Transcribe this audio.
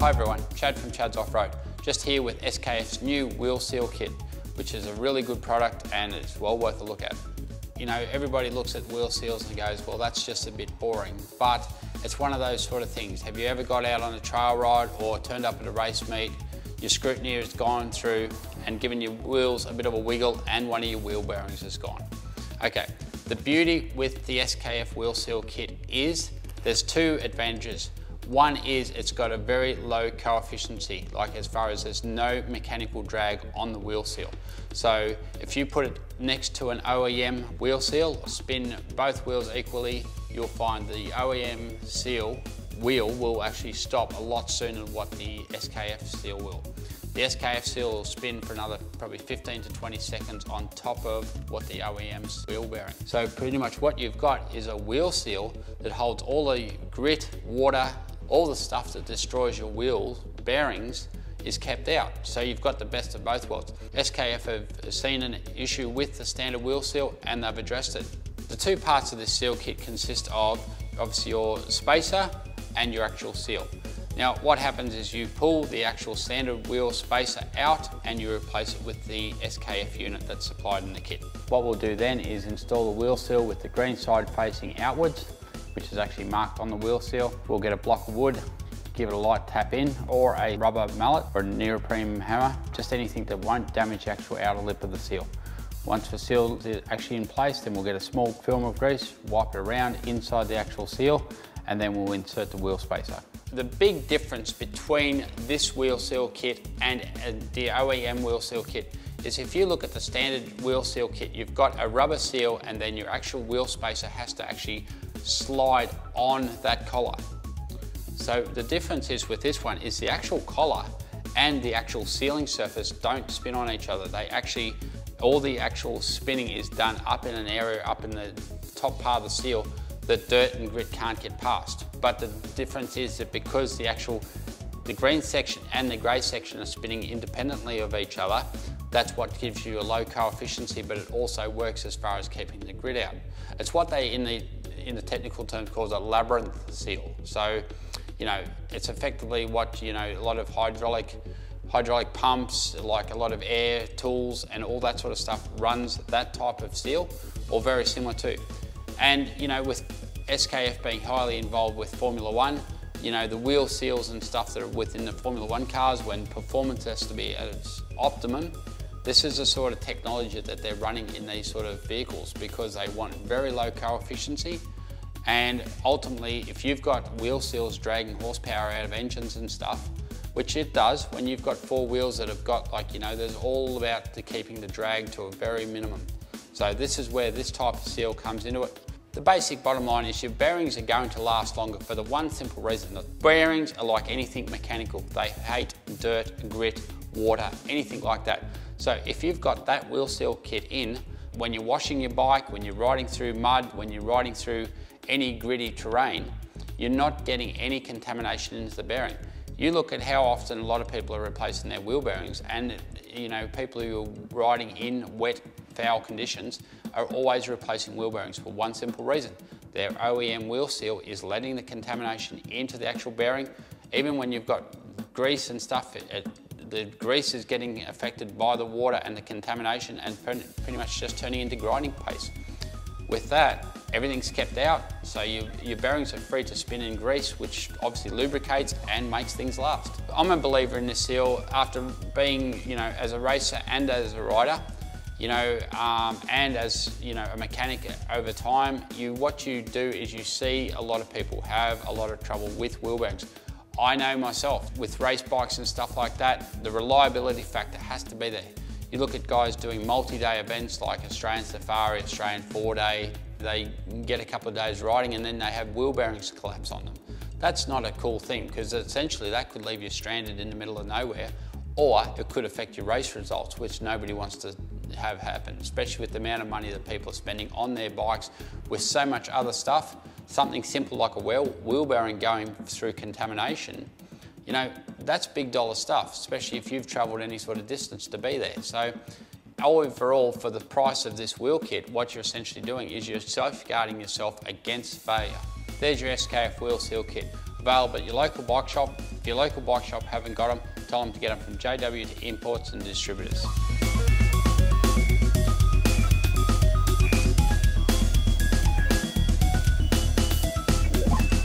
Hi everyone, Chad from Chad's Off-Road. Just here with SKF's new wheel seal kit, which is a really good product and it's well worth a look at. You know, everybody looks at wheel seals and goes, well, that's just a bit boring, but it's one of those sort of things. Have you ever got out on a trail ride or turned up at a race meet, your scrutineer has gone through and given your wheels a bit of a wiggle and one of your wheel bearings is gone? Okay, the beauty with the SKF wheel seal kit is there's two advantages. One is it's got a very low coefficient, like as far as there's no mechanical drag on the wheel seal. So if you put it next to an OEM wheel seal, spin both wheels equally, you'll find the OEM seal wheel will actually stop a lot sooner than what the SKF seal will. The SKF seal will spin for another probably 15 to 20 seconds on top of what the OEM's wheel bearing. So pretty much what you've got is a wheel seal that holds all the grit, water, all the stuff that destroys your wheel bearings is kept out. So you've got the best of both worlds. SKF have seen an issue with the standard wheel seal and they've addressed it. The two parts of this seal kit consist of obviously your spacer and your actual seal. Now what happens is you pull the actual standard wheel spacer out and you replace it with the SKF unit that's supplied in the kit. What we'll do then is install the wheel seal with the green side facing outwards, which is actually marked on the wheel seal. We'll get a block of wood, give it a light tap in, or a rubber mallet or a neoprene hammer, just anything that won't damage the actual outer lip of the seal. Once the seal is actually in place, then we'll get a small film of grease, wipe it around inside the actual seal, and then we'll insert the wheel spacer. The big difference between this wheel seal kit and the OEM wheel seal kit is if you look at the standard wheel seal kit, you've got a rubber seal and then your actual wheel spacer has to actually slide on that collar. So the difference is with this one is the actual collar and the actual sealing surface don't spin on each other. They actually, all the actual spinning is done up in an area up in the top part of the seal that dirt and grit can't get past. But the difference is that because the green section and the grey section are spinning independently of each other, that's what gives you a low coefficient, but it also works as far as keeping the grit out. It's what they, in the technical terms, called a labyrinth seal. So, you know, it's effectively what, you know, a lot of hydraulic pumps, like a lot of air tools and all that sort of stuff runs that type of seal, or very similar to. And, you know, with SKF being highly involved with Formula One, you know, the wheel seals and stuff that are within the Formula One cars, when performance has to be at its optimum, this is the sort of technology that they're running in these sort of vehicles because they want very low coefficient. And ultimately, if you've got wheel seals dragging horsepower out of engines and stuff, which it does when you've got four wheels that have got, like, you know, there's all about keeping the drag to a very minimum. So this is where this type of seal comes into it. The basic bottom line is your bearings are going to last longer for the one simple reason that bearings are like anything mechanical. They hate dirt, grit, water, anything like that. So if you've got that wheel seal kit in, when you're washing your bike, when you're riding through mud, when you're riding through any gritty terrain, you're not getting any contamination into the bearing. You look at how often a lot of people are replacing their wheel bearings, and you know, people who are riding in wet, foul conditions are always replacing wheel bearings for one simple reason. Their OEM wheel seal is letting the contamination into the actual bearing. Even when you've got grease and stuff, the grease is getting affected by the water and the contamination and pretty much just turning into grinding paste. With that, everything's kept out, so your bearings are free to spin in grease, which obviously lubricates and makes things last. I'm a believer in this seal after being, you know, as a racer and as a rider, you know, and as, you know, a mechanic over time. What you do is you see a lot of people have a lot of trouble with wheel bearings. I know myself, with race bikes and stuff like that, the reliability factor has to be there. You look at guys doing multi-day events like Australian Safari, Australian 4-day, they get a couple of days riding and then they have wheel bearings collapse on them. That's not a cool thing because essentially that could leave you stranded in the middle of nowhere, or it could affect your race results, which nobody wants to have happen, especially with the amount of money that people are spending on their bikes with so much other stuff. Something simple like a wheel bearing going through contamination, you know, that's big dollar stuff, especially if you've travelled any sort of distance to be there. So overall, for the price of this wheel kit, what you're essentially doing is you're safeguarding yourself against failure. There's your SKF wheel seal kit, available at your local bike shop If your local bike shop haven't got them, tell them to get them from JW to Imports and Distributors.